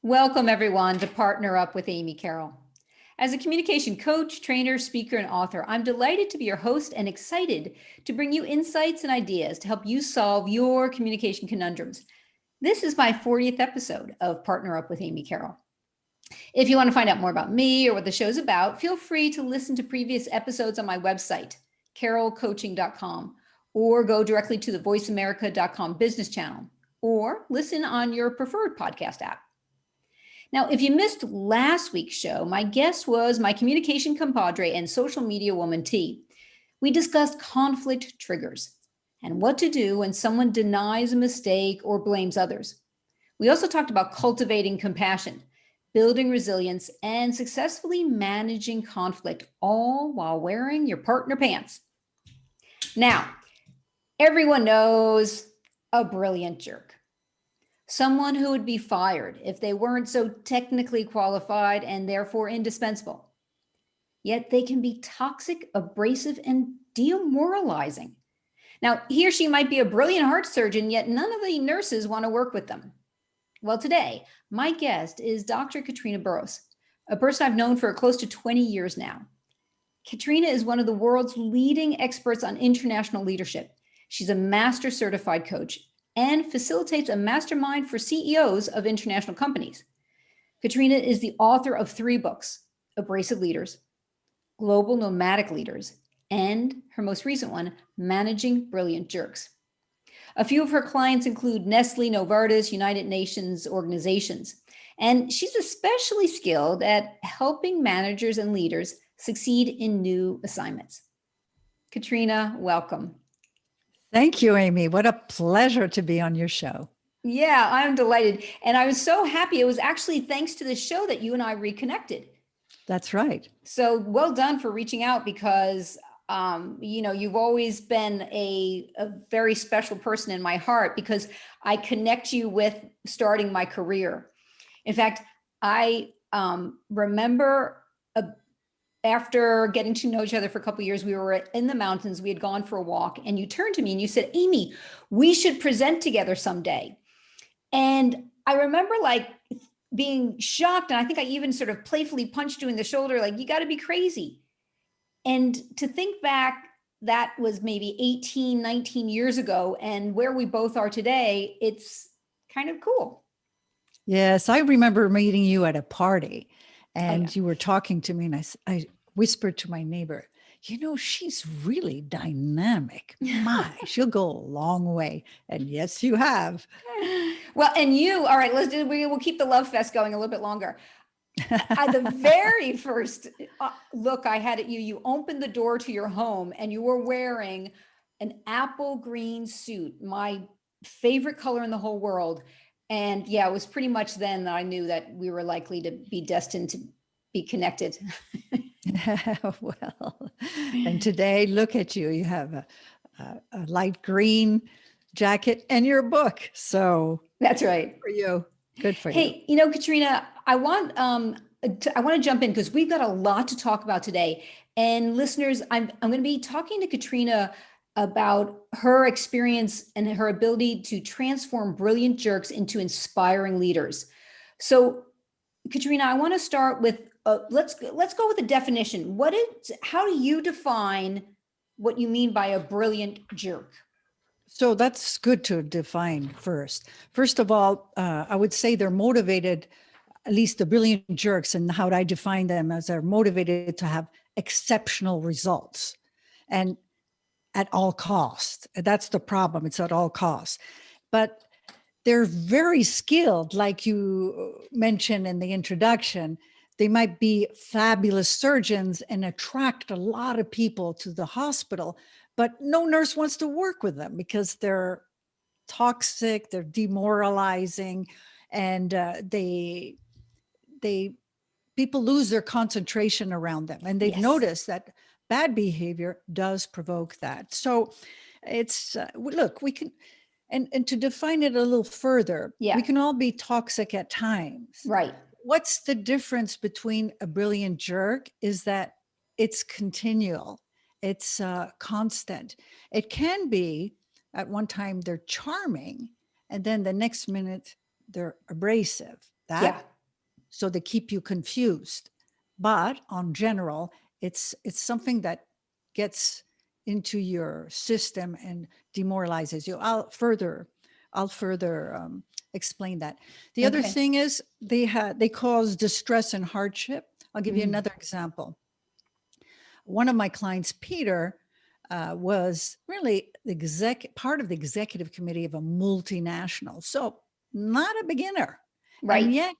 Welcome everyone to Partner Up with Amy Carroll. As a communication coach, trainer, speaker, and author, I'm delighted to be your host and excited to bring you insights and ideas to help you solve your communication conundrums. This is my 40th episode of Partner Up with Amy Carroll. If you want to find out more about me or what the show's about, feel free to listen to previous episodes on my website, carrollcoaching.com, or go directly to the voiceamerica.com business channel, or listen on your preferred podcast app. Now, if you missed last week's show, my guest was my communication compadre and social media woman, T. We discussed conflict triggers and what to do when someone denies a mistake or blames others. We also talked about cultivating compassion, building resilience, and successfully managing conflict, all while wearing your partner pants. Now, everyone knows a brilliant jerk. Someone who would be fired if they weren't so technically qualified and therefore indispensable. Yet they can be toxic, abrasive, and demoralizing. Now, he or she might be a brilliant heart surgeon, yet none of the nurses want to work with them. Well, today, my guest is Dr. Katrina Burrus, a person I've known for close to 20 years now. Katrina is one of the world's leading experts on international leadership. She's a master certified coach and facilitates a mastermind for CEOs of international companies. Katrina is the author of 3 books, Abrasive Leaders, Global Nomadic Leaders, and her most recent one, Managing Brilliant Jerks. A few of her clients include Nestle, Novartis, United Nations organizations, and she's especially skilled at helping managers and leaders succeed in new assignments. Katrina, welcome. Thank you, Amy. What a pleasure to be on your show. Yeah, I'm delighted. And I was so happy. It was actually thanks to this show that you and I reconnected. That's right. So well done for reaching out because, you've always been a very special person in my heart because I connect you with starting my career. In fact, I remember after getting to know each other for a couple of years, we were in the mountains, we had gone for a walk, and you turned to me and you said, Amy, we should present together someday. And I remember being shocked. And I think I even sort of playfully punched you in the shoulder, like, you got to be crazy. And to think back, that was maybe 18, 19 years ago, and where we both are today, it's kind of cool. Yes, I remember meeting you at a party and you were talking to me and I whispered to my neighbor, she's really dynamic. My, she'll go a long way. And yes, you have. Well, and all right, we'll keep the love fest going a little bit longer. The very first look I had at you, you opened the door to your home and you were wearing an apple green suit, my favorite color in the whole world. And yeah, it was pretty much then that I knew that we were likely to be destined to be connected. Well, and today, look at you. You have a light green jacket and your book. So that's right. Good for you. Good for you. Hey, Katrina, I want to jump in because we've got a lot to talk about today. And listeners, I'm going to be talking to Katrina about her experience and her ability to transform brilliant jerks into inspiring leaders. So, Katrina, I want to start with let's go with the definition. How do you define what you mean by a brilliant jerk? So that's good to define first. First of all, I would say they're motivated, at least the brilliant jerks, and how I define them as they're motivated to have exceptional results. And at all costs. That's the problem. It's at all costs. But they're very skilled, like you mentioned in the introduction. They might be fabulous surgeons and attract a lot of people to the hospital, but no nurse wants to work with them because they're toxic, they're demoralizing, and people lose their concentration around them. And they've noticed that bad behavior does provoke that. So it's, look, we can, and to define it a little further, we can all be toxic at times. Right. What's the difference between a brilliant jerk is that it's continual. It's constant. It can be at one time they're charming and then the next minute they're abrasive. That So they keep you confused. But on general, it's something that gets into your system and demoralizes you. I'll further explain that. The other Okay. thing is they cause distress and hardship. I'll give you Mm. another example. One of my clients, Peter, was really part of the executive committee of a multinational. So not a beginner. And Right. yet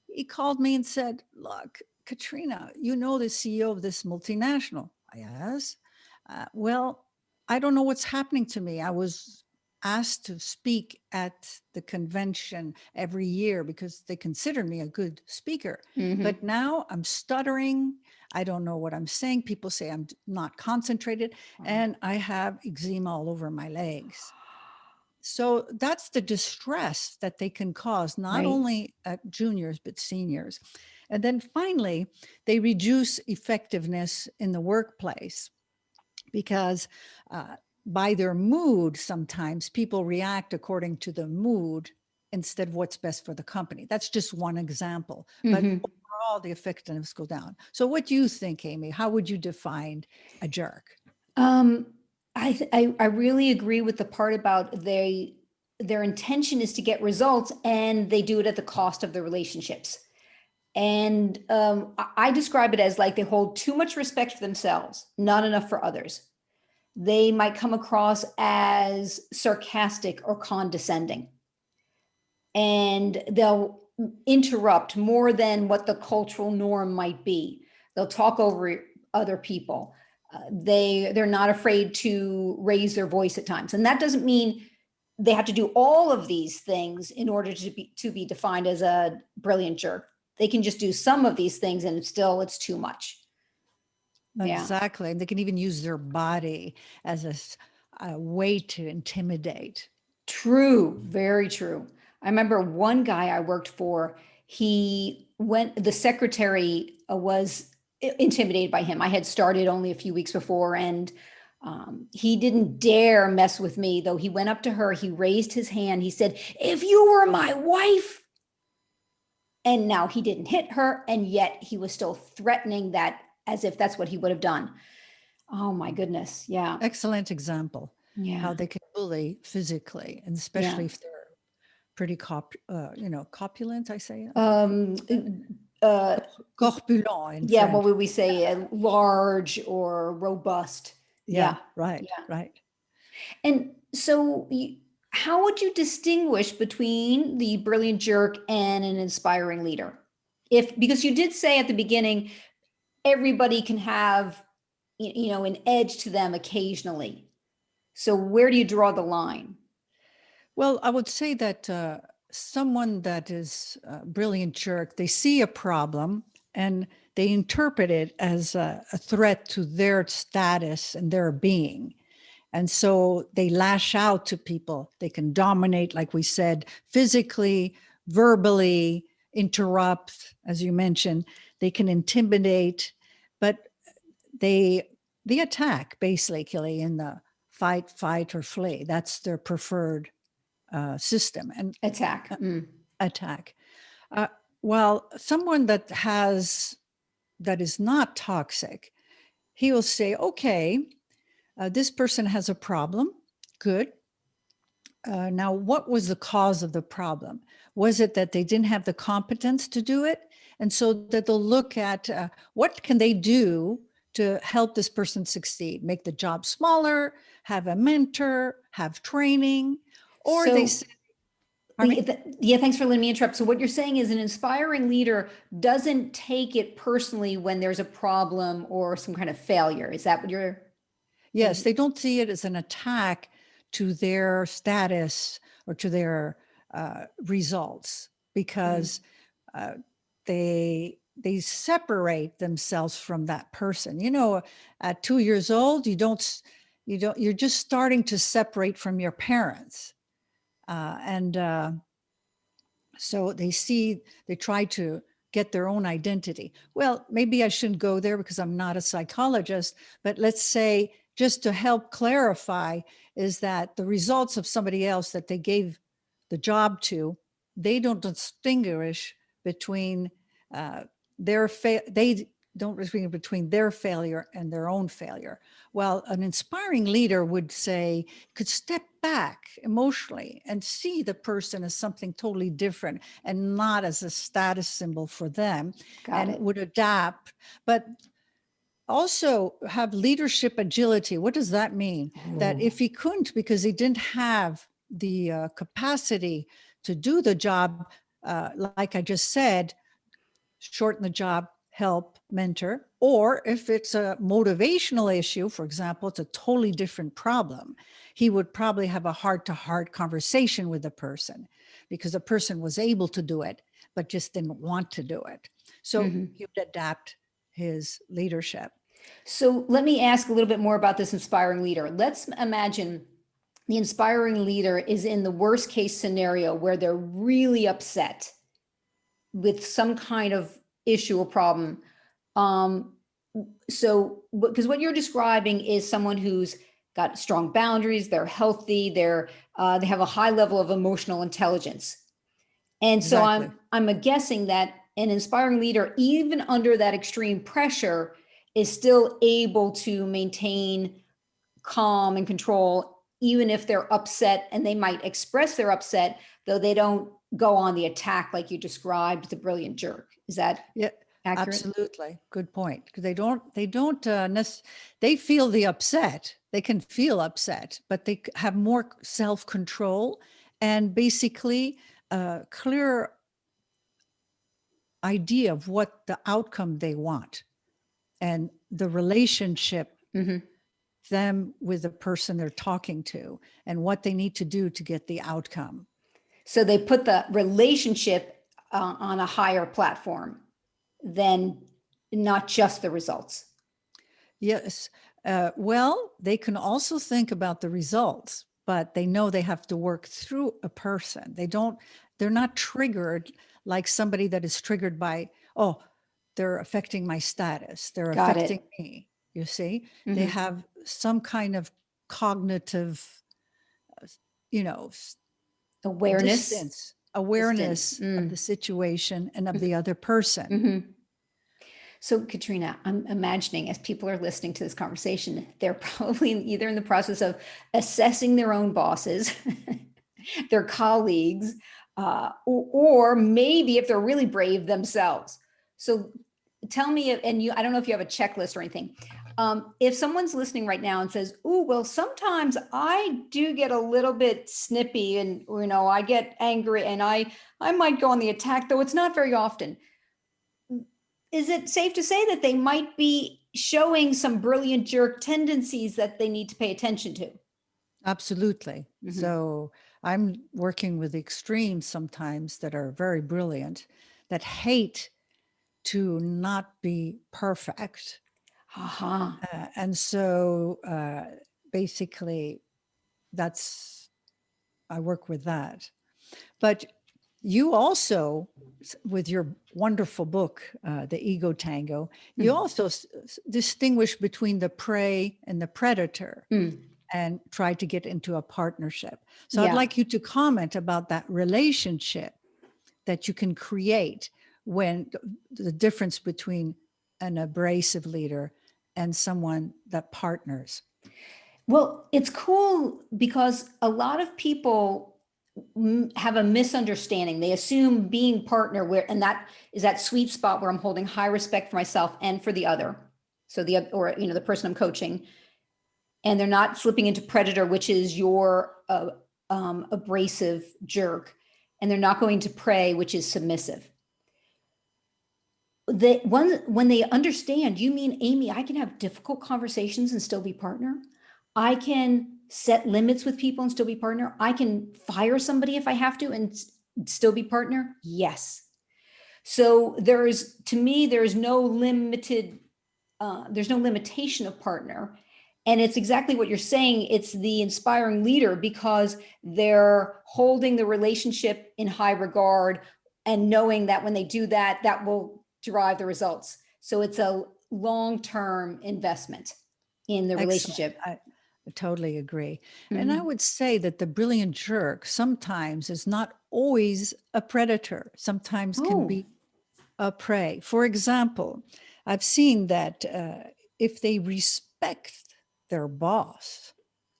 he called me and said, look, Katrina, you know the CEO of this multinational. Yes. Well, I don't know what's happening to me. I was asked to speak at the convention every year because they consider me a good speaker. Mm-hmm. But now I'm stuttering. I don't know what I'm saying. People say I'm not concentrated, and I have eczema all over my legs. So that's the distress that they can cause, not Right. only at juniors, but seniors. And then finally, they reduce effectiveness in the workplace because by their mood, sometimes people react according to the mood instead of what's best for the company. That's just one example. But Mm-hmm. overall, the effectiveness go down. So what do you think, Amy? How would you define a jerk? Um, I really agree with the part about their intention is to get results and they do it at the cost of the relationships. And I describe it as like they hold too much respect for themselves, not enough for others. They might come across as sarcastic or condescending, and they'll interrupt more than what the cultural norm might be. They'll talk over other people. They're not afraid to raise their voice at times, and that doesn't mean they have to do all of these things in order to be defined as a brilliant jerk. They can just do some of these things, and still it's too much. Yeah. Exactly. And they can even use their body as a way to intimidate. True, very true. I remember one guy I worked for, the secretary was intimidated by him. I had started only a few weeks before, and he didn't dare mess with me, though he went up to her, he raised his hand, he said, "If you were my wife," and now he didn't hit her, and yet he was still threatening that as if that's what he would have done. Oh my goodness. Yeah. Excellent example how Yeah. they can bully physically, and Yeah. especially if they're pretty corpulent, I say. Um, uh, Corpulent in yeah, what French. would we say? Large or robust. Yeah, Yeah, right, yeah. right. And so, how would you distinguish between the brilliant jerk and an inspiring leader? If because you did say at the beginning, everybody can have an edge to them occasionally. So where do you draw the line? Well, I would say that someone that is a brilliant jerk, they see a problem and they interpret it as a threat to their status and their being. And so they lash out to people. They can dominate, like we said, physically, verbally, interrupt, as you mentioned. They can intimidate, but they they attack basically in the fight or flee. That's their preferred system and Attack. attack. Uh, while someone that is not toxic, he will say, "Okay, this person has a problem. Good. Now, what was the cause of the problem? Was it that they didn't have the competence to do it? And so that they'll look at what can they do to help this person succeed, make the job smaller, have a mentor, have training, or they So say, pardon me? yeah, thanks for letting me interrupt. So what you're saying is an inspiring leader doesn't take it personally when there's a problem or some kind of failure. Is that what you're? Yes, they don't see it as an attack to their status or to their results because uh, they separate themselves from that person. You know, at 2 years old, you're just starting to separate from your parents, and so they try to get their own identity. Well, maybe I shouldn't go there because I'm not a psychologist, but let's say just to help clarify is that the results of somebody else that they gave the job to, they don't distinguish between they don't distinguish between their failure and their own failure. Well, an inspiring leader would say, could step back emotionally and see the person as something totally different and not as a status symbol for them, Got and it. would adapt, but also have leadership agility. What does that mean? That if he couldn't, because he didn't have the capacity to do the job, like I just said, shorten the job, help, mentor, or if it's a motivational issue, for example, it's a totally different problem, he would probably have a heart-to-heart conversation with the person because the person was able to do it, but just didn't want to do it. So he would adapt his leadership. So let me ask a little bit more about this inspiring leader. Let's imagine the inspiring leader is in the worst case scenario where they're really upset with some kind of issue or problem. So, because what you're describing is someone who's got strong boundaries, they're healthy, they have a high level of emotional intelligence. And so Exactly. I'm guessing that an inspiring leader, even under that extreme pressure, is still able to maintain calm and control, even if they're upset, and they might express their upset, though they don't go on the attack like you described the brilliant jerk. Is that Yeah, accurate? absolutely. Good point. Because they feel the upset. They can feel upset, but they have more self-control and basically a clear idea of what the outcome they want and the relationship Mm-hmm. them with the person they're talking to and what they need to do to get the outcome. So they put the relationship on a higher platform than not just the results. Yes. Well, they can also think about the results, but they know they have to work through a person. They're not triggered like somebody that is triggered by, oh, they're affecting my status. They're Got affecting it. me. You see, they Mm-hmm. have some kind of cognitive, you know, Awareness, distance, distance. awareness of the situation and of the other person. Mm-hmm. So, Katrina, I'm imagining as people are listening to this conversation, they're probably either in the process of assessing their own bosses, their colleagues, or maybe if they're really brave themselves. So, tell me, and I don't know if you have a checklist or anything. If someone's listening right now and says, "Oh, well, sometimes I do get a little bit snippy, and I get angry, and I might go on the attack, though it's not very often." Is it safe to say that they might be showing some brilliant jerk tendencies that they need to pay attention to? Absolutely. Mm-hmm. So I'm working with extremes sometimes that are very brilliant, that hate to not be perfect. Uh-huh. And so basically, that's, I work with that. But you also, with your wonderful book, The Ego Tango, you also distinguish between the prey and the predator Mm. and try to get into a partnership. So I'd Yeah. like you to comment about that relationship that you can create when the difference between an abrasive leader and someone that partners. Well, it's cool because a lot of people have a misunderstanding. They assume being partner and that is that sweet spot where I'm holding high respect for myself and for the other. So the person I'm coaching, and they're not slipping into predator, which is your abrasive jerk, and they're not going to prey, which is submissive. When they understand, you mean, Amy, I can have difficult conversations and still be partner. I can set limits with people and still be partner. I can fire somebody if I have to and still be partner. Yes. So to me, there's no limitation of partner. And it's exactly what you're saying. It's the inspiring leader because they're holding the relationship in high regard and knowing that when they do that, that will derive the results. So it's a long-term investment in the Excellent. relationship. I totally agree. And I Mhm. would say that the brilliant jerk sometimes is not always a predator, sometimes can Oh, be a prey. For example, I've seen that if they respect their boss,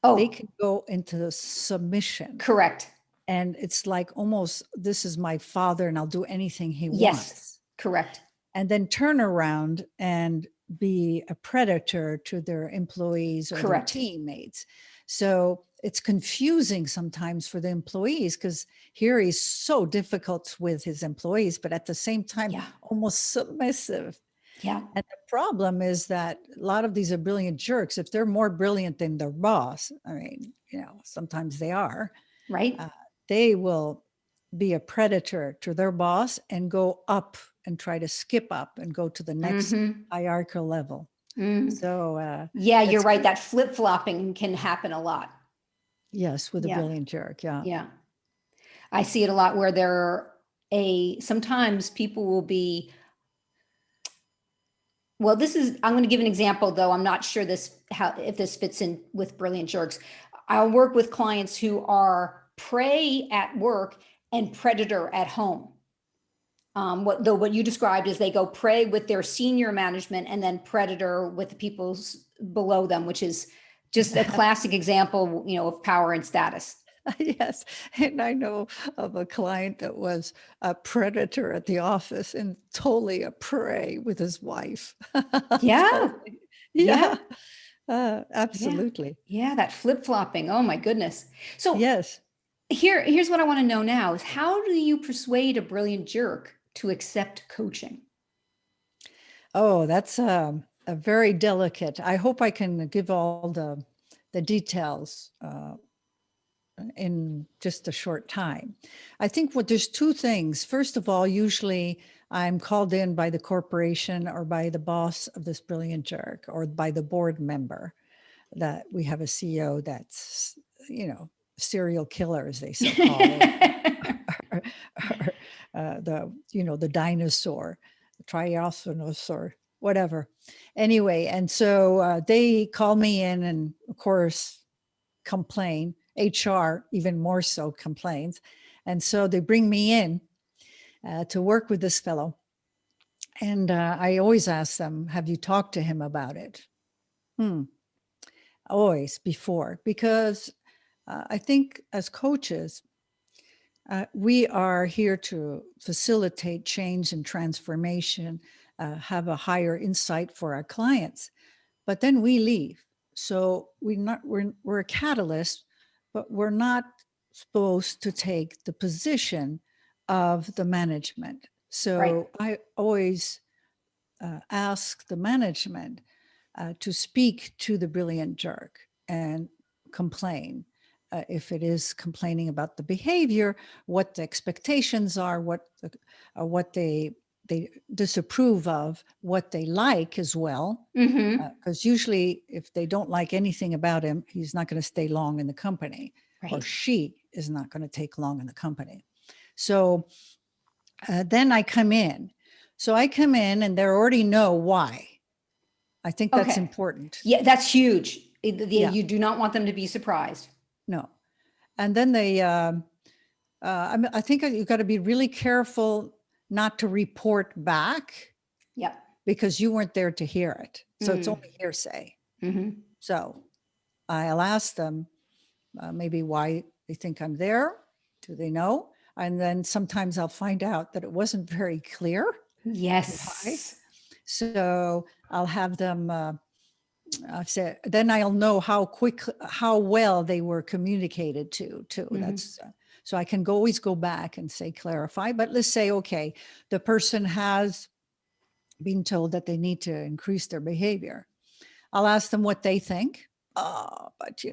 they oh, can go into submission. correct. And it's like almost, this is my father and I'll do anything he Yes, wants. correct. And then turn around and be a predator to their employees or their Correct. teammates. So it's confusing sometimes for the employees because here he's so difficult with his employees, but at the same time, Yeah. almost submissive. Yeah. And the problem is that a lot of these are brilliant jerks. If they're more brilliant than their boss, I mean, sometimes they are, Right. uh, they will be a predator to their boss and go up and try to skip up and go to the next Mm-hmm. hierarchical level. Mm. So Yeah, you're it's right. good. That flip-flopping can happen a lot. Yes, with a Yeah. brilliant jerk. Yeah. Yeah. I see it a lot where sometimes people will be, well, I'm going to give an example, though. I'm not sure if this fits in with brilliant jerks. I'll work with clients who are prey at work and predator at home. What you described is they go prey with their senior management and then predator with the people below them, which is just a classic example, of power and status. Yes. And I know of a client that was a predator at the office and totally a prey with his wife. Yeah, Totally. yeah, Yeah. yeah, Absolutely. yeah. That flip flopping. Oh my goodness. So Yes. here's what I want to know now: is how do you persuade a brilliant jerk to accept coaching? Oh, that's a very delicate. I hope I can give all the details in just a short time. I think there's two things. First of all, usually I'm called in by the corporation or by the boss of this brilliant jerk or by the board member that we have a CEO that's, serial killer, as they so call, or, the dinosaur, the triosauros or whatever. Anyway, and so they call me in and of course complain. HR even more so complains. And so they bring me in to work with this fellow. And I always ask them, have you talked to him about it? Always before, because I think as coaches, we are here to facilitate change and transformation, have a higher insight for our clients, but then we leave. So we're a catalyst, but we're not supposed to take the position of the management. Right. So I always ask the management to speak to the brilliant jerk and complain. If it is complaining about the behavior, what the expectations are, what they disapprove of, what they like as well. Mm-hmm. Because usually, if they don't like anything about him, he's not going to stay long in the company, or Right. she is not going to take long in the company. So then I come in. So I come in, and they already know why. I think that's Okay. important. Yeah, that's huge. Yeah, You do not want them to be surprised. no. And then I think you got to be really careful not to report back Yep. because you weren't there to hear it. So it's Mm. only hearsay. Mm-hmm. So I'll ask them maybe why they think I'm there. Do they know? And then sometimes I'll find out that it wasn't very clear why. Yes. So I'll have them then I'll know how well they were communicated to too. Mm-hmm. That's so I can always go back and say clarify. But let's say, okay, the person has been told that they need to increase their behavior. I'll ask them what they think. Oh, but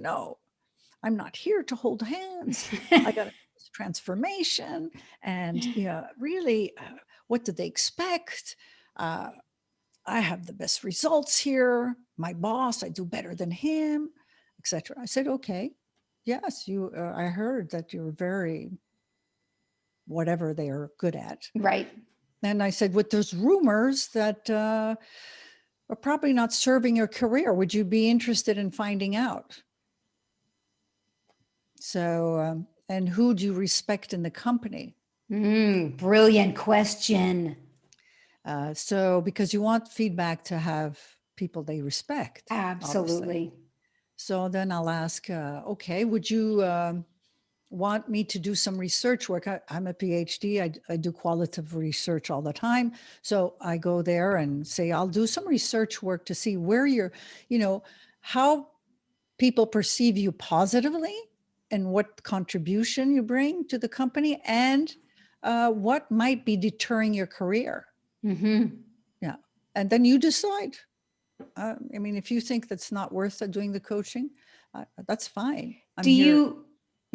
I'm not here to hold hands. I got this transformation, and really, what do they expect? Uh, I have the best results here. My boss, I do better than him, etc. I said, okay, yes, you. I heard that you're very whatever they are good at. Right. And I said, with those rumors that are probably not serving your career, would you be interested in finding out? So And who do you respect in the company? Brilliant question. So because you want feedback to have people they respect, obviously. Absolutely. So then I'll ask, okay, would you want me to do some research work? I'm a PhD. I do qualitative research all the time. So I go there and say, I'll do some research work to see where you're, how people perceive you positively and what contribution you bring to the company and what might be deterring your career. Mm-hmm. Yeah. And then you decide. If you think that's not worth doing the coaching, that's fine. I'm Do here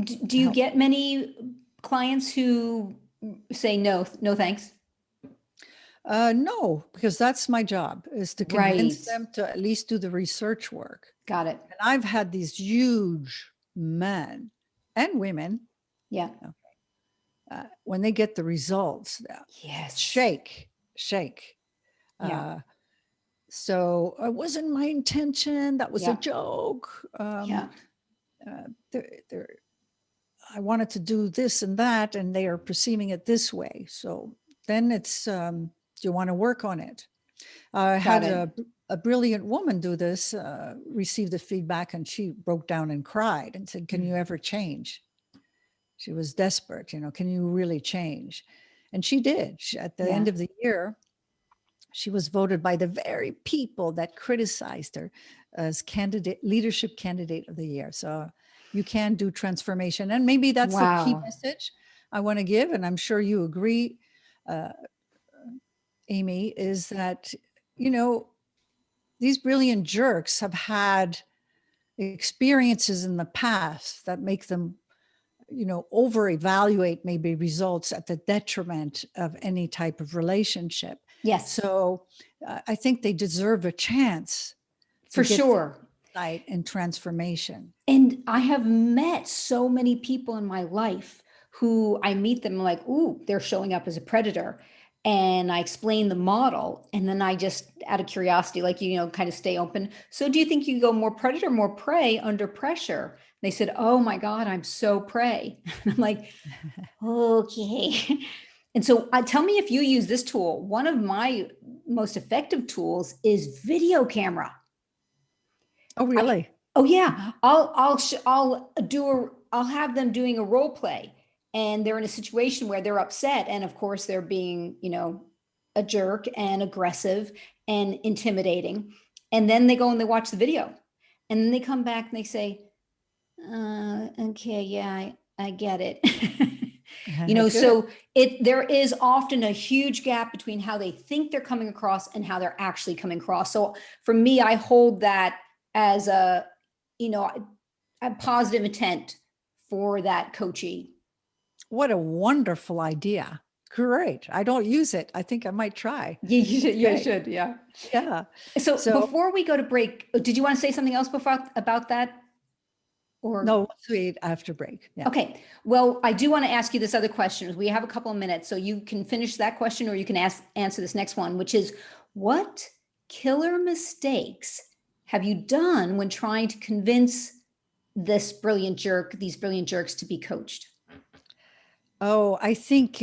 do to you help. get many clients who say no, no thanks? No, because that's my job, is to convince Right. them to at least do the research work. Got it. And I've had these huge men and women, Yeah. when they get the results, Yes. shake. Yeah. So it wasn't my intention. That was a Yeah. joke. Yeah. I wanted to do this and that, and they are perceiving it this way. So then it's, do you want to work on it? I Got had it. a brilliant woman do this, receive the feedback, and she broke down and cried and said, can you ever change? She was desperate, can you really change? And she did. At the end Yeah. of the year, she was voted by the very people that criticized her as leadership candidate of the year. So you can do transformation. And maybe that's the key Wow. message I want to give. And I'm sure you agree, Amy, is that, these brilliant jerks have had experiences in the past that make them, over evaluate maybe results at the detriment of any type of relationship. Yes, So I think they deserve a chance to for get sure. insight and transformation. And I have met so many people in my life who I meet them like, ooh, they're showing up as a predator. And I explain the model. And then I just, out of curiosity, like, kind of stay open. So do you think you go more predator, more prey under pressure? They said, oh my God, I'm so prey. I'm like, okay. And so tell me if you use this tool. One of my most effective tools is video camera. Oh, I, really? oh yeah, Mhm. I'll have them doing a role play, and they're in a situation where they're upset, and of course they're being, a jerk and aggressive and intimidating, and then they go and they watch the video, and then they come back and they say, okay, yeah, I get it. Good. So there is often a huge gap between how they think they're coming across and how they're actually coming across. So for me, I hold that as you know, a positive intent for that coachee. What a wonderful idea. Great. I don't use it. I think I might try. Yeah, you should. Yeah, you Okay. should. Yeah. Yeah. So So before we go to break, did you want to say something else before about that? Or no, let's wait after break. Yeah. okay. Well, I do want to ask you this other question. We have a couple of minutes, so you can finish that question, or you can answer this next one, which is, what killer mistakes have you done when trying to convince these brilliant jerks to be coached? Oh, I think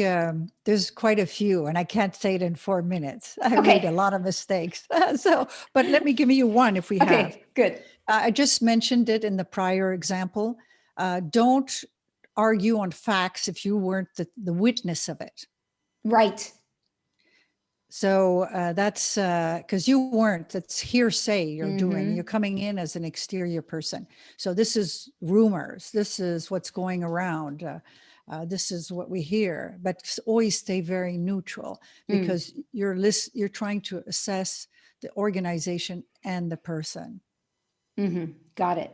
there's quite a few, and I can't say it in 4 minutes. I made a Okay. lot of mistakes. But let me give you one if we have. Okay. Good. I just mentioned it in the prior example. Don't argue on facts if you weren't the witness of it. Right. So that's because you weren't, that's hearsay you're doing. You're Mm-hmm. coming in as an exterior person. So this is rumors. This is what's going around. This is what we hear, but always stay very neutral Mm. because you're trying to assess the organization and the person. Mm-hmm. Got it.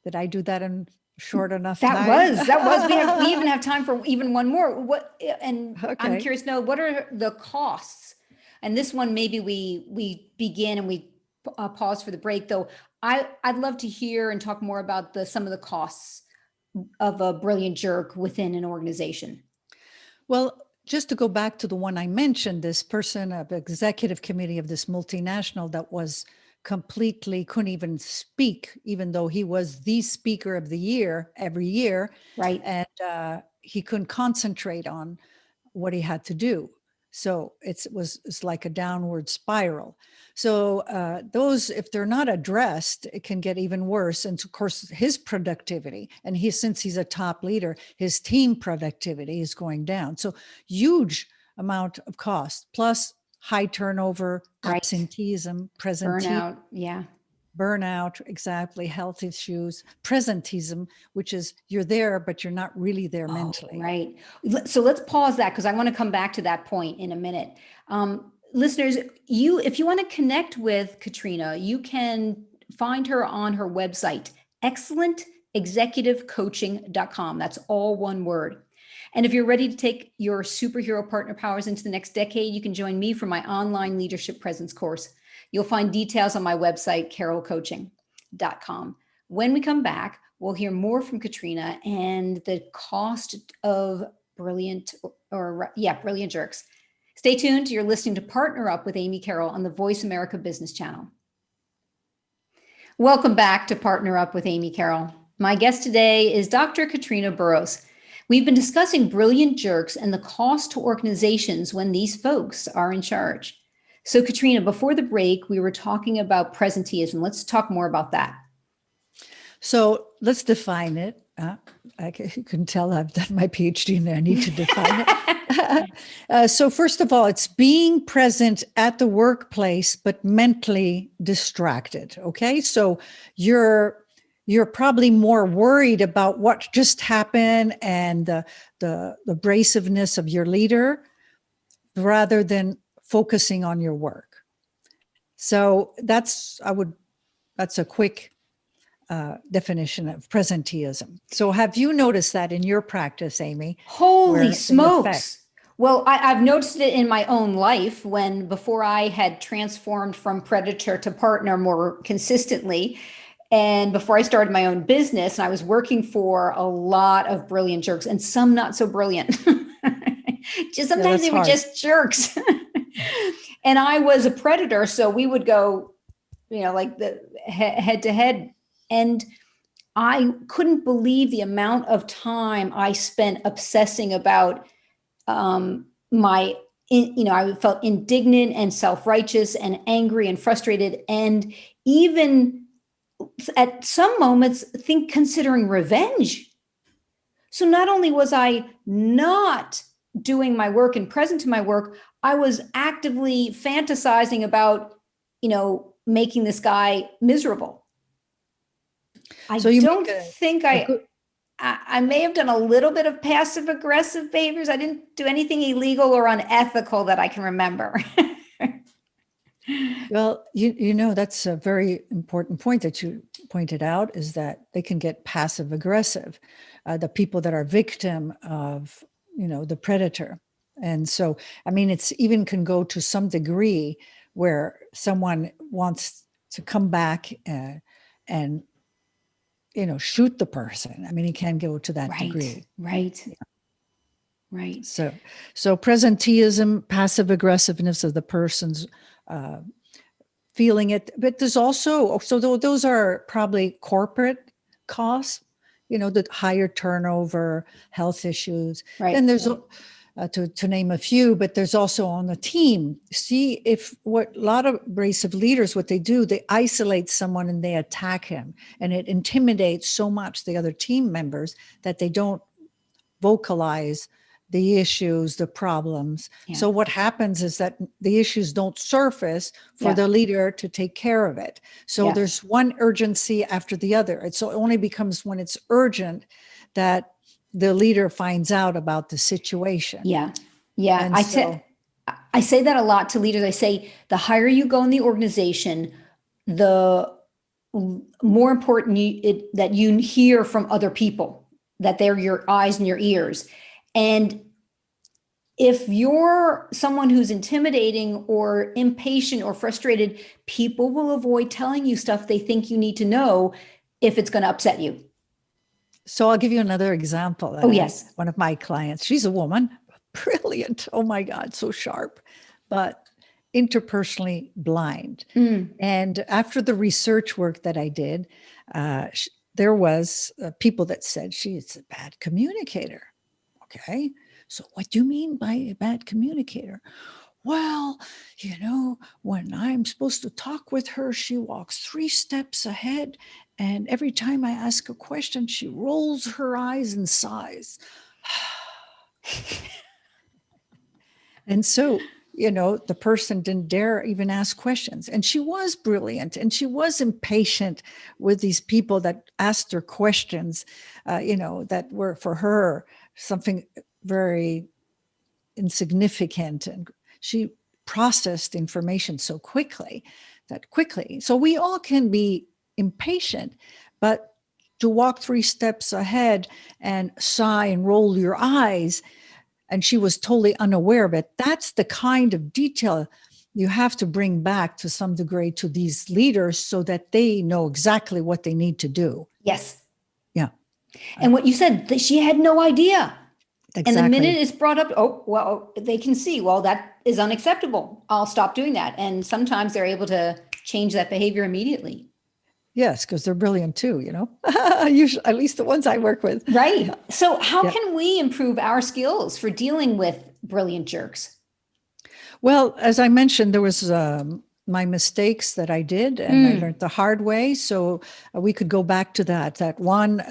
Did I do that in short enough That time? was we even have time for even one more. And I'm Okay. curious to know, what are the costs? And this one, maybe we begin and we pause for the break, though. I'd love to hear and talk more about some of the costs of a brilliant jerk within an organization. Well, just to go back to the one I mentioned, this person of executive committee of this multinational that was completely couldn't even speak, even though he was the speaker of the year every year. Right. And he couldn't concentrate on what he had to do. So it's like a downward spiral. So those, if they're not addressed, it can get even worse. And of course, his productivity, and since he's a top leader, his team productivity is going down. So huge amount of cost, plus high turnover, Right. absenteeism, Burnout. Yeah. burnout, exactly, health issues, presenteeism, which is you're there, but you're not really there mentally. Right. So let's pause that because I want to come back to that point in a minute. Listeners, if you want to connect with Katrina, you can find her on her website, excellentexecutivecoaching.com. That's all one word. And if you're ready to take your superhero partner powers into the next decade, you can join me for my online leadership presence course. You'll find details on my website, carrollcoaching.com. When we come back, we'll hear more from Katrina and the cost of brilliant jerks. Stay tuned. You're listening to Partner Up with Amy Carroll on the Voice America Business Channel. Welcome back to Partner Up with Amy Carroll. My guest today is Dr. Katrina Burrus. We've been discussing brilliant jerks and the cost to organizations when these folks are in charge. So Katrina, before the break, we were talking about presenteeism. Let's talk more about that. So let's define it. You can tell I've done my PhD and I need to define it. So first of all, it's being present at the workplace, but mentally distracted. Okay. So you're probably more worried about what just happened and the abrasiveness of your leader rather than focusing on your work. So that's a quick definition of presenteeism. So have you noticed that in your practice, Amy? Holy smokes. Well, I've noticed it in my own life before I had transformed from predator to partner more consistently. And before I started my own business, and I was working for a lot of brilliant jerks and some not so brilliant. Sometimes they were just jerks. And I was a predator. So we would go, like the head to head. And I couldn't believe the amount of time I spent obsessing about I felt indignant and self-righteous and angry and frustrated. And even at some moments, considering revenge. So not only was I not doing my work and present to my work, I was actively fantasizing about, making this guy miserable. I may have done a little bit of passive aggressive behaviors. I didn't do anything illegal or unethical that I can remember. Well, that's a very important point that you pointed out, is that they can get passive aggressive, the people that are victim of, the predator. And so, it's even can go to some degree where someone wants to come back and shoot the person. He can go to that degree. Right. Yeah. Right. So presenteeism, passive aggressiveness of the person's feeling it, but there's also, those are probably corporate costs, the higher turnover, health issues. Right. Then there's, to name a few, but there's also on the team. See, what a lot of abrasive leaders, what they do, they isolate someone and they attack him, and it intimidates so much the other team members that they don't vocalize the issues, the problems. Yeah. So what happens is that the issues don't surface for the leader to take care of it. So there's one urgency after the other. It only becomes when it's urgent that the leader finds out about the situation. Yeah. Yeah. I say that a lot to leaders. I say, the higher you go in the organization, the more important that you hear from other people, that they're your eyes and your ears. And if you're someone who's intimidating or impatient or frustrated, people will avoid telling you stuff they think you need to know if it's going to upset you. So I'll give you another example. Oh, yes. One of my clients, she's a woman, brilliant. Oh my God, so sharp. But interpersonally blind. Mm. And after the research work that I did, there was people that said she's a bad communicator. Okay, so what do you mean by a bad communicator? Well, when I'm supposed to talk with her, she walks 3 steps ahead. And every time I ask a question, she rolls her eyes and sighs. And so, the person didn't dare even ask questions. And she was brilliant, and she was impatient with these people that asked her questions, that were for her something very insignificant. And she processed information so quickly. So we all can be impatient, but to walk 3 steps ahead and sigh and roll your eyes, and she was totally unaware of it. That's the kind of detail you have to bring back to some degree to these leaders so that they know exactly what they need to do. Yes. Yeah. And what you said, that she had no idea. Exactly. And the minute it's brought up, oh, well, they can see, well, that is unacceptable. I'll stop doing that. And sometimes they're able to change that behavior immediately. Yes, because they're brilliant too, usually, at least the ones I work with. Right. So how can we improve our skills for dealing with brilliant jerks? Well, as I mentioned, there was my mistakes that I did, and I learned the hard way. So we could go back to that one,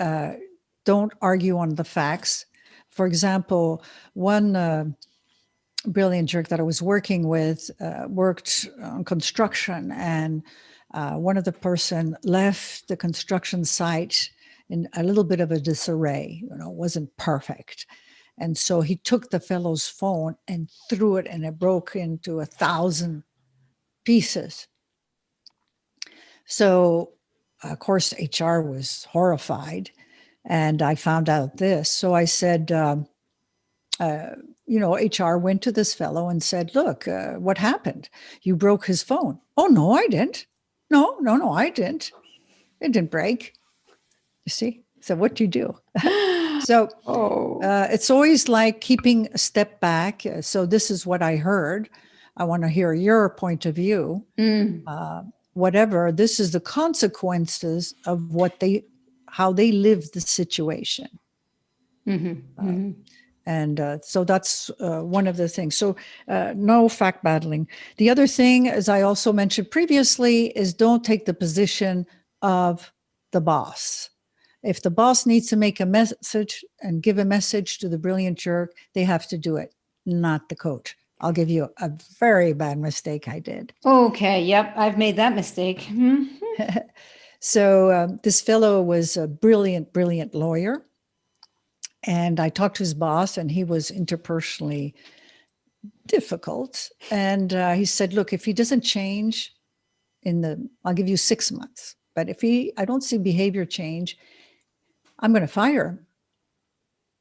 don't argue on the facts. For example, one brilliant jerk that I was working with worked on construction, and one of the person left the construction site in a little bit of a disarray, wasn't perfect. And so he took the fellow's phone and threw it, and it broke into 1,000 pieces. So, of course, HR was horrified, and I found out this. So I said, HR went to this fellow and said, look, what happened? You broke his phone. Oh, no, I didn't. No, I didn't. It didn't break. You see? So what do you do? So it's always like keeping a step back. So this is what I heard. I want to hear your point of view. Whatever. This is the consequences of how they live the situation. And so that's one of the things. So no fact battling. The other thing, as I also mentioned previously, is don't take the position of the boss. If the boss needs to make a message and give a message to the brilliant jerk, they have to do it, not the coach. I'll give you a very bad mistake I did. Okay. Yep. I've made that mistake. So this fellow was a brilliant, brilliant lawyer. And I talked to his boss, and he was interpersonally difficult. And he said, look, if he doesn't change I'll give you 6 months. But if I don't see behavior change, I'm going to fire him.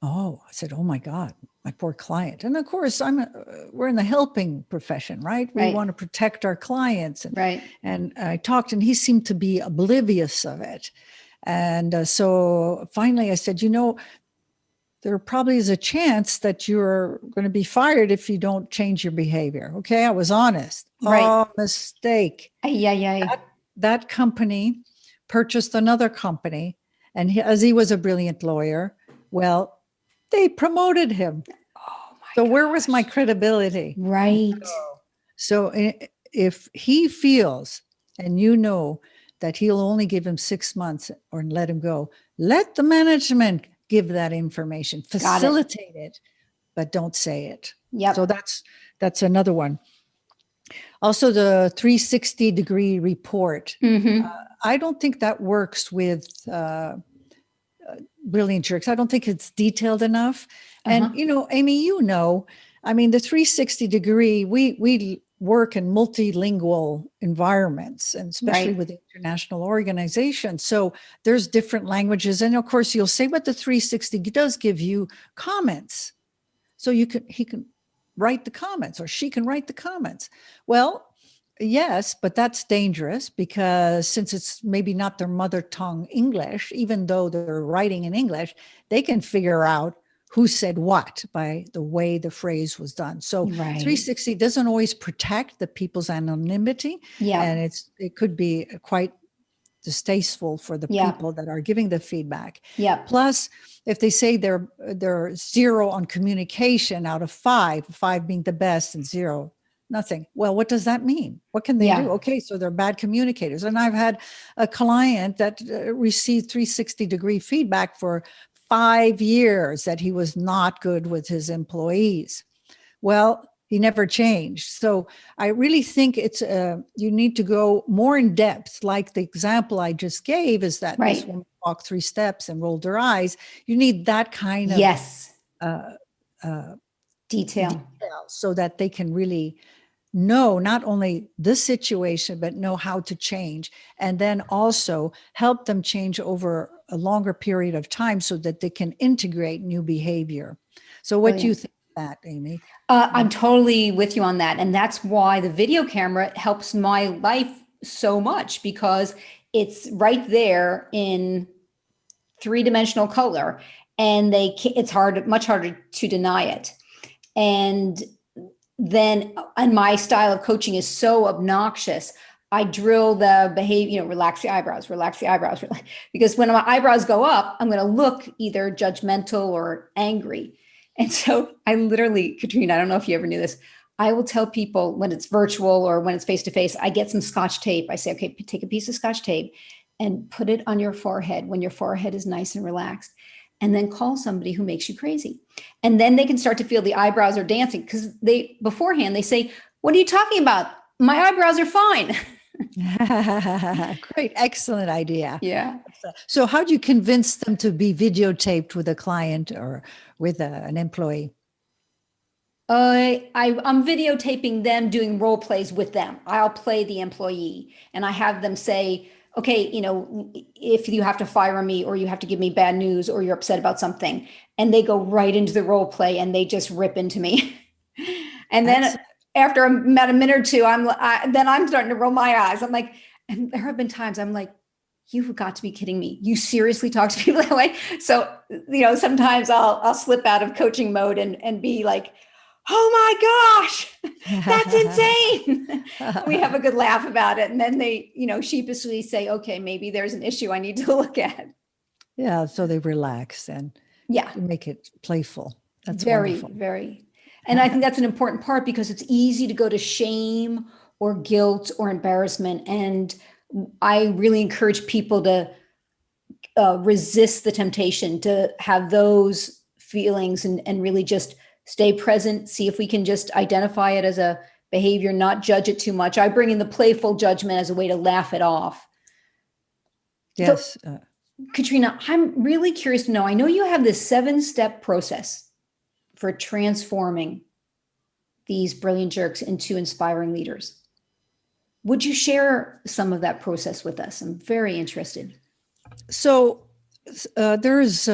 Oh, I said, oh my God, my poor client. And of course, we're in the helping profession, right? We want to protect our clients. And I talked, and he seemed to be oblivious of it. And so finally I said, there probably is a chance that you're going to be fired if you don't change your behavior. Okay, I was honest. Oh, mistake. That company purchased another company, and as he was a brilliant lawyer, well, they promoted him. So where was my credibility? Right. So if he feels, and that he'll only give him 6 months or let him go, let the management give that information, facilitate it, but don't say it. Yep. So that's another one. Also, the 360-degree report. I don't think that works with brilliant jerks. I don't think it's detailed enough. And, Amy, I mean, the 360-degree, we work in multilingual environments, and especially with international organizations. So there's different languages. And of course, you'll say, but the 360 does give you comments. So he can write the comments, or she can write the comments. Well, yes, but that's dangerous, because since it's maybe not their mother tongue English, even though they're writing in English, they can figure out who said what by the way the phrase was done. So Right. 360 doesn't always protect the people's anonymity, Yeah. and it could be quite distasteful for the Yeah. people that are giving the feedback. Yeah. Plus, if they say they're 0 on communication out of 5, 5 being the best and 0 nothing. Well, what does that mean? What can they do? Okay, so they're bad communicators. And I've had a client that received 360-degree feedback for 5 years that he was not good with his employees. Well, he never changed. So I really think it's you need to go more in depth. Like the example I just gave is that Right. this woman walked 3 steps and rolled her eyes. You need that kind of Yes. detail so that they can really know not only the situation, but know how to change, and then also help them change over a longer period of time so that they can integrate new behavior. So what do you think of that, Amy? I'm totally with you on that. And that's why the video camera helps my life so much, because it's right there in 3-dimensional color, and it's much harder to deny it. And then, and my style of coaching is so obnoxious. I drill the behavior, relax the eyebrows, because when my eyebrows go up, I'm going to look either judgmental or angry. And so I literally, Katrina, I don't know if you ever knew this, I will tell people when it's virtual or when it's face-to-face, I get some Scotch tape. I say, okay, take a piece of Scotch tape and put it on your forehead when your forehead is nice and relaxed, and then call somebody who makes you crazy. And then they can start to feel the eyebrows are dancing, because beforehand they say, what are you talking about? My eyebrows are fine. Great. Excellent idea. Yeah. So how do you convince them to be videotaped with a client or with an employee? I'm videotaping them doing role plays with them. I'll play the employee and I have them say, okay, if you have to fire me or you have to give me bad news or you're upset about something, and they go right into the role play and they just rip into me. And then after about a minute or two, then I'm starting to roll my eyes. I'm like, and there have been times I'm like, you've got to be kidding me. You seriously talk to people that way? So, sometimes I'll slip out of coaching mode and be like, oh my gosh, that's insane. We have a good laugh about it. And then they, sheepishly say, okay, maybe there's an issue I need to look at. Yeah. So they relax and you make it playful. That's very, wonderful. very. And I think that's an important part, because it's easy to go to shame or guilt or embarrassment. And I really encourage people to resist the temptation to have those feelings and really just stay present, see if we can just identify it as a behavior, not judge it too much. I bring in the playful judgment as a way to laugh it off. Yes. So, Katrina, I'm really curious to know, I know you have this 7-step process for transforming these brilliant jerks into inspiring leaders. Would you share some of that process with us? I'm very interested. So there's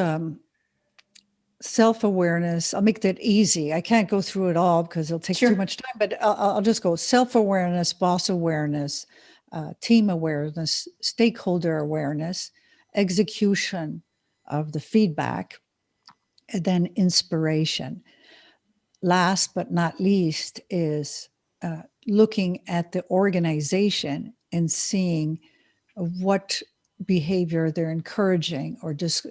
self-awareness. I'll make that easy. I can't go through it all because it'll take too much time, but I'll just go self-awareness, boss awareness, team awareness, stakeholder awareness, execution of the feedback, and then inspiration. Last but not least is looking at the organization and seeing what behavior they're encouraging or just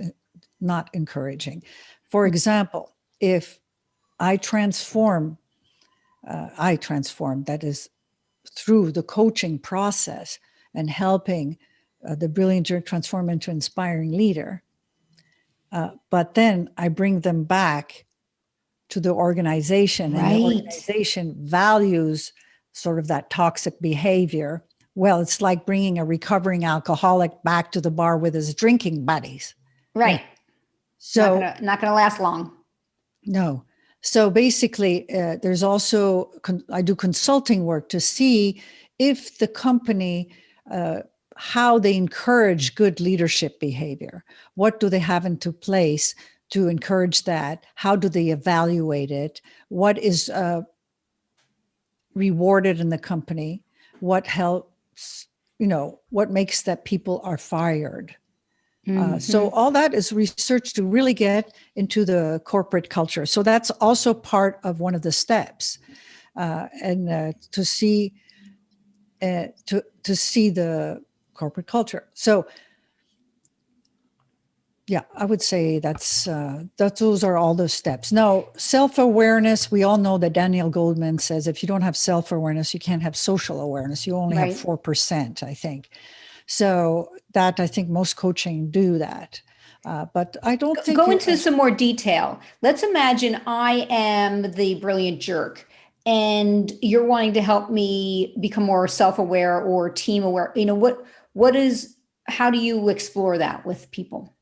not encouraging. For example, if I transform, that is through the coaching process and helping the brilliant jerk transform into inspiring leader, but then I bring them back to the organization, and the organization values sort of that toxic behavior. Well, it's like bringing a recovering alcoholic back to the bar with his drinking buddies. Right. So not going to last long. No. So basically, there's also, I do consulting work to see if the company, how they encourage good leadership behavior. What do they have into place to encourage that? How do they evaluate it? What is rewarded in the company? What helps, what makes that people are fired? So all that is research to really get into the corporate culture. So that's also part of one of the steps, and to see the corporate culture. So yeah, I would say that those are all the steps. Now, self-awareness, we all know that Daniel Goleman says if you don't have self-awareness, you can't have social awareness. You only have Right. 4%, I think. So that I think most coaching do that. But I don't think Go into some more detail. Let's imagine I am the brilliant jerk and you're wanting to help me become more self-aware or team aware. How do you explore that with people?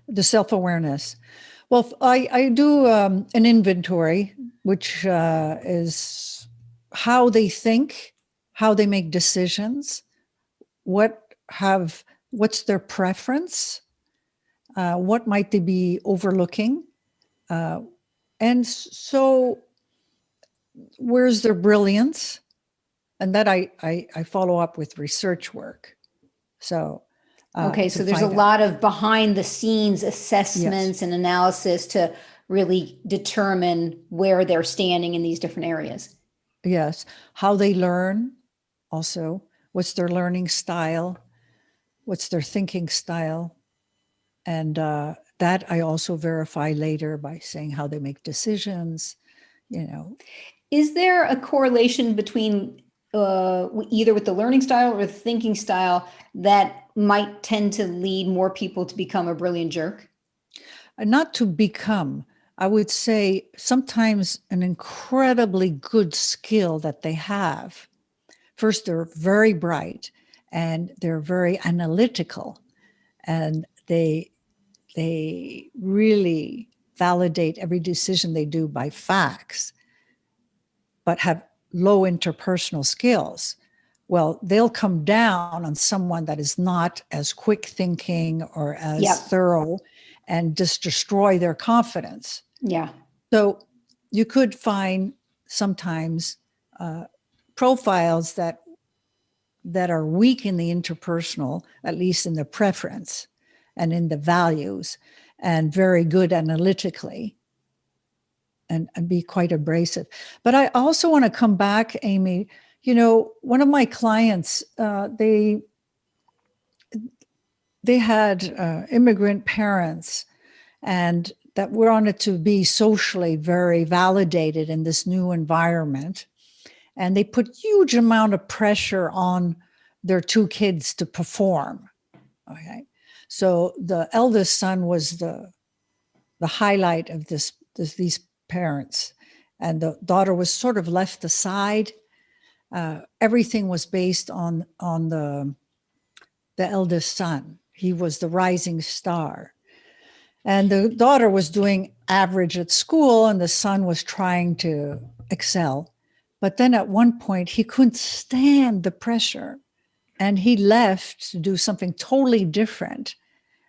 the self-awareness. Well, I do an inventory, which is how they think, how they make decisions, what's their preference, what might they be overlooking, and so where's their brilliance, and that I follow up with research work. So Okay, to so there's a find out. lot of behind the scenes Yes. assessments and analysis to really determine where they're standing in these different areas. Yes, how they learn, also what's their learning style, what's their thinking style, and that I also verify later by saying how they make decisions. Is there a correlation between either with the learning style or the thinking style that might tend to lead more people to become a brilliant jerk? Not to become, I would say sometimes an incredibly good skill that they have. First, they're very bright and they're very analytical, and they really validate every decision they do by facts, but have low interpersonal skills. Well, they'll come down on someone that is not as quick thinking or as Yep. thorough and just destroy their confidence. Yeah. So you could find sometimes profiles that are weak in the interpersonal, at least in the preference and in the values, and very good analytically, and be quite abrasive. But I also want to come back, Amy. One of my clients, they had immigrant parents, and that wanted to be socially very validated in this new environment. And they put huge amount of pressure on their two kids to perform. Okay. So the eldest son was the highlight of these parents, and the daughter was sort of left aside. Everything was based on the eldest son. He was the rising star. And the daughter was doing average at school, and the son was trying to excel. But then at one point, he couldn't stand the pressure, and he left to do something totally different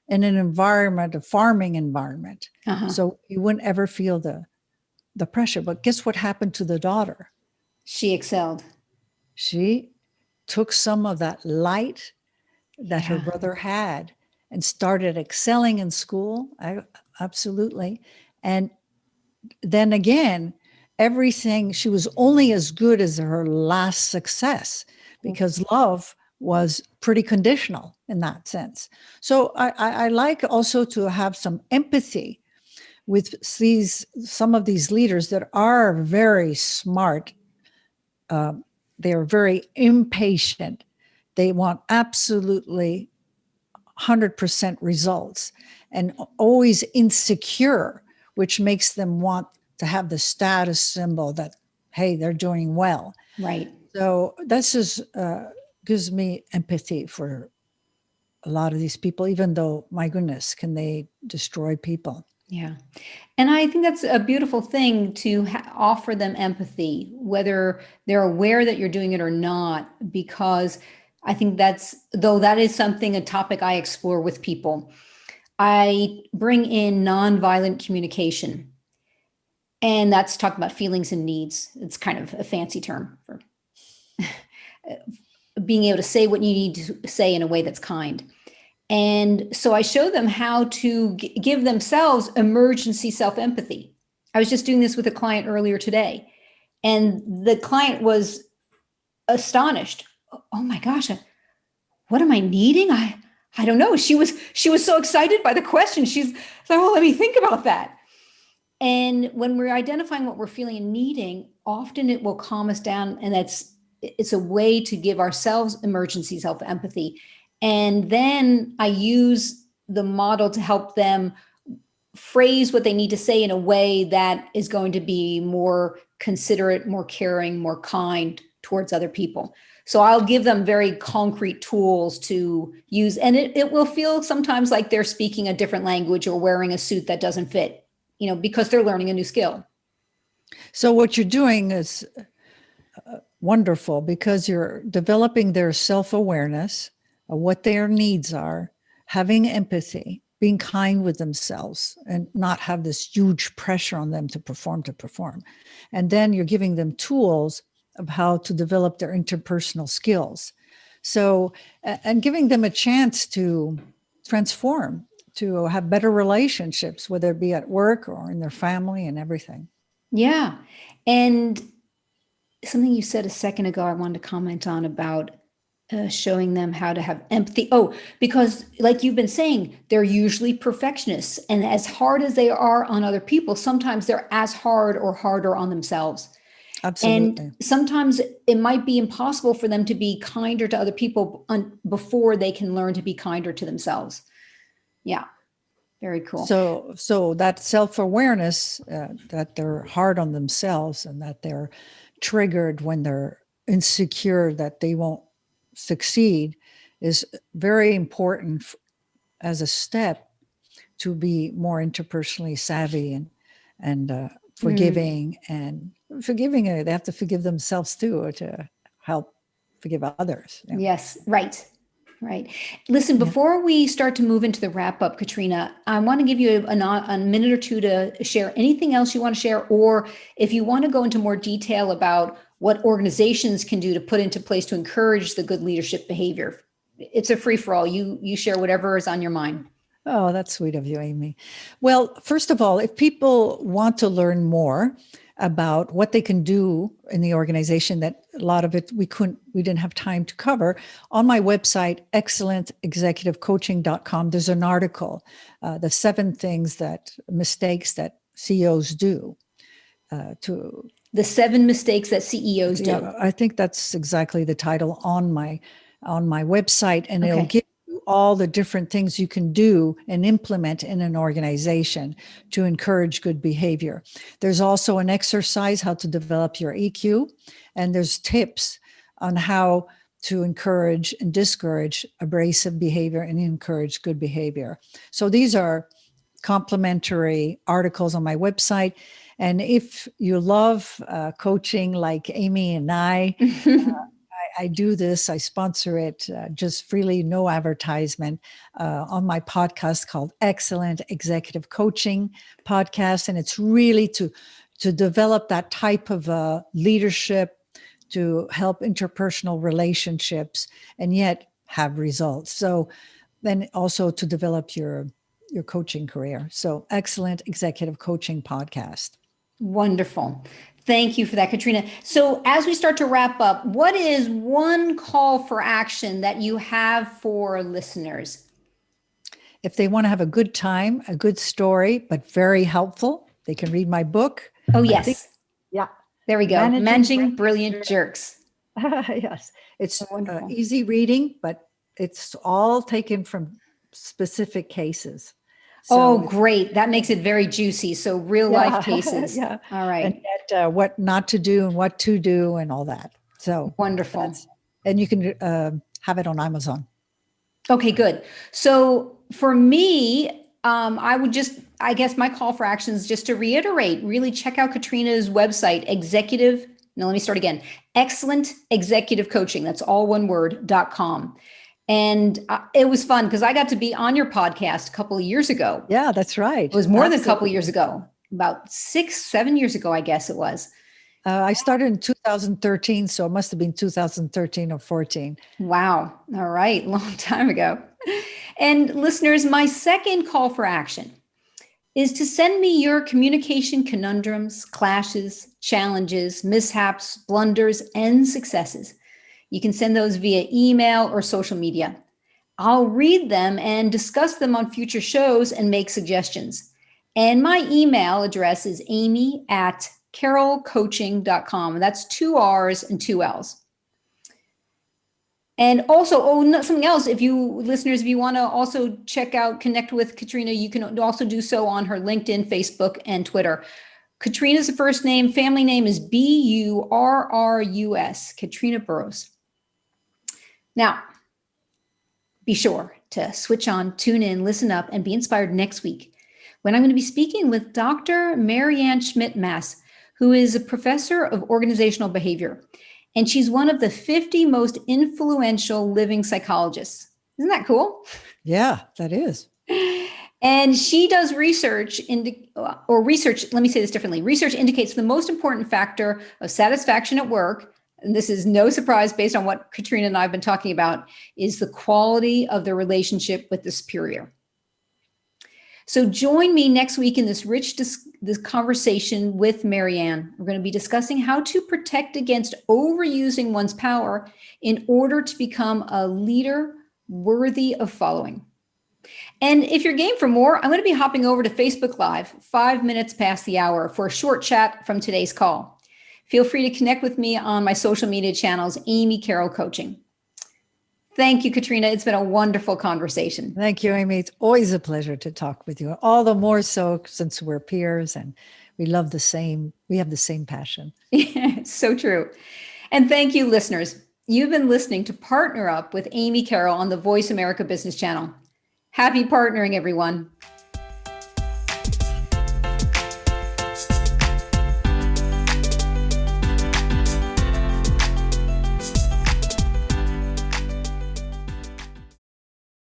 in an environment, a farming environment. Uh-huh. So he wouldn't ever feel the pressure. But guess what happened to the daughter? She excelled. She took some of that light that her brother had and started excelling in school. Absolutely. And then again, everything, she was only as good as her last success, because love was pretty conditional in that sense. So I like also to have some empathy with some of these leaders that are very smart. They are very impatient. They want absolutely 100% results, and always insecure, which makes them want to have the status symbol that, hey, they're doing well. Right. So this is gives me empathy for a lot of these people, even though, my goodness, can they destroy people? Yeah. And I think that's a beautiful thing to offer them empathy, whether they're aware that you're doing it or not, because I think that is something, a topic I explore with people. I bring in nonviolent communication, and that's talking about feelings and needs. It's kind of a fancy term for being able to say what you need to say in a way that's kind. And so I show them how to give themselves emergency self-empathy. I was just doing this with a client earlier today, and the client was astonished. Oh my gosh, what am I needing? I don't know. She was so excited by the question. She's like, oh, let me think about that. And when we're identifying what we're feeling and needing, often it will calm us down. And it's a way to give ourselves emergency self-empathy. And then I use the model to help them phrase what they need to say in a way that is going to be more considerate, more caring, more kind towards other people. So I'll give them very concrete tools to use, and it will feel sometimes like they're speaking a different language or wearing a suit that doesn't fit, because they're learning a new skill. So what you're doing is wonderful, because you're developing their self-awareness of what their needs are, having empathy, being kind with themselves, and not have this huge pressure on them to perform. And then you're giving them tools of how to develop their interpersonal skills. So, and giving them a chance to transform, to have better relationships, whether it be at work or in their family and everything. Yeah. And something you said a second ago, I wanted to comment on about showing them how to have empathy. Oh, because like you've been saying, they're usually perfectionists. And as hard as they are on other people, sometimes they're as hard or harder on themselves. Absolutely. And sometimes it might be impossible for them to be kinder to other people before they can learn to be kinder to themselves. Yeah. Very cool. So that self-awareness, that they're hard on themselves and that they're triggered when they're insecure that they won't succeed, is very important as a step to be more interpersonally savvy and forgiving. And forgiving, they have to forgive themselves too to help forgive others. Yeah. Yes, right. Right. Listen, before we start to move into the wrap up, Katrina, I want to give you a minute or two to share anything else you want to share, or if you want to go into more detail about what organizations can do to put into place to encourage the good leadership behavior. It's a free for all. You share whatever is on your mind. Oh, that's sweet of you, Amy. Well, first of all, if people want to learn more about what they can do in the organization, that a lot of it we didn't have time to cover, on my website, excellentexecutivecoaching.com, there's an article, the 7 mistakes that CEOs do. The 7 mistakes that CEOs do. Yeah, I think that's exactly the title on my website, and it'll give all the different things you can do and implement in an organization to encourage good behavior. There's also an exercise, how to develop your EQ, and there's tips on how to encourage and discourage abrasive behavior and encourage good behavior. So these are complimentary articles on my website. And if you love coaching like Amy and I do this, I sponsor it just freely, no advertisement, on my podcast called Excellent Executive Coaching Podcast. And it's really to develop that type of leadership, to help interpersonal relationships and yet have results. So then also to develop your coaching career. So Excellent Executive Coaching Podcast. Wonderful. Thank you for that, Katrina. So as we start to wrap up, what is one call for action that you have for listeners? If they want to have a good time, a good story, but very helpful, they can read my book. Oh, yes. Yeah. There we go. Managing Brilliant Jerks. Yes. It's easy reading, but it's all taken from specific cases. So, great. That makes it very juicy. So real life cases. Yeah. All right. And yet, what not to do and what to do and all that. So wonderful. And you can have it on Amazon. Okay, good. So for me, I guess my call for action is just to reiterate, really check out Katrina's website, Excellent Executive Coaching. That's all one word.com. And it was fun because I got to be on your podcast a couple of years ago. Yeah, that's right. It was more than a couple of years ago, about 6-7 years ago, I guess it was. I started in 2013, so it must have been 2013 or 14. Wow. All right. Long time ago. And listeners, my second call for action is to send me your communication conundrums, clashes, challenges, mishaps, blunders, and successes. You can send those via email or social media. I'll read them and discuss them on future shows and make suggestions. And my email address is amy@carrollcoaching.com. That's 2 R's and 2 L's. And also, something else, if you listeners, if you want to also connect with Katrina, you can also do so on her LinkedIn, Facebook, and Twitter. Katrina's first name, family name is Burrus, Katrina Burrus. Now, be sure to switch on, tune in, listen up, and be inspired next week when I'm going to be speaking with Dr. Marianne Schmidt-Mass, who is a professor of organizational behavior. And she's one of the 50 most influential living psychologists. Isn't that cool? Yeah, that is. And she does research, let me say this differently. Research indicates the most important factor of satisfaction at work, and this is no surprise based on what Katrina and I have been talking about, is the quality of the relationship with the superior. So join me next week in this rich this conversation with Marianne. We're going to be discussing how to protect against overusing one's power in order to become a leader worthy of following. And if you're game for more, I'm going to be hopping over to Facebook Live 5 minutes past the hour for a short chat from today's call. Feel free to connect with me on my social media channels, Amy Carroll Coaching. Thank you, Katrina. It's been a wonderful conversation. Thank you, Amy. It's always a pleasure to talk with you. All the more so since we're peers and we have the same passion. It's so true. And thank you, listeners. You've been listening to Partner Up with Amy Carroll on the Voice America Business Channel. Happy partnering, everyone.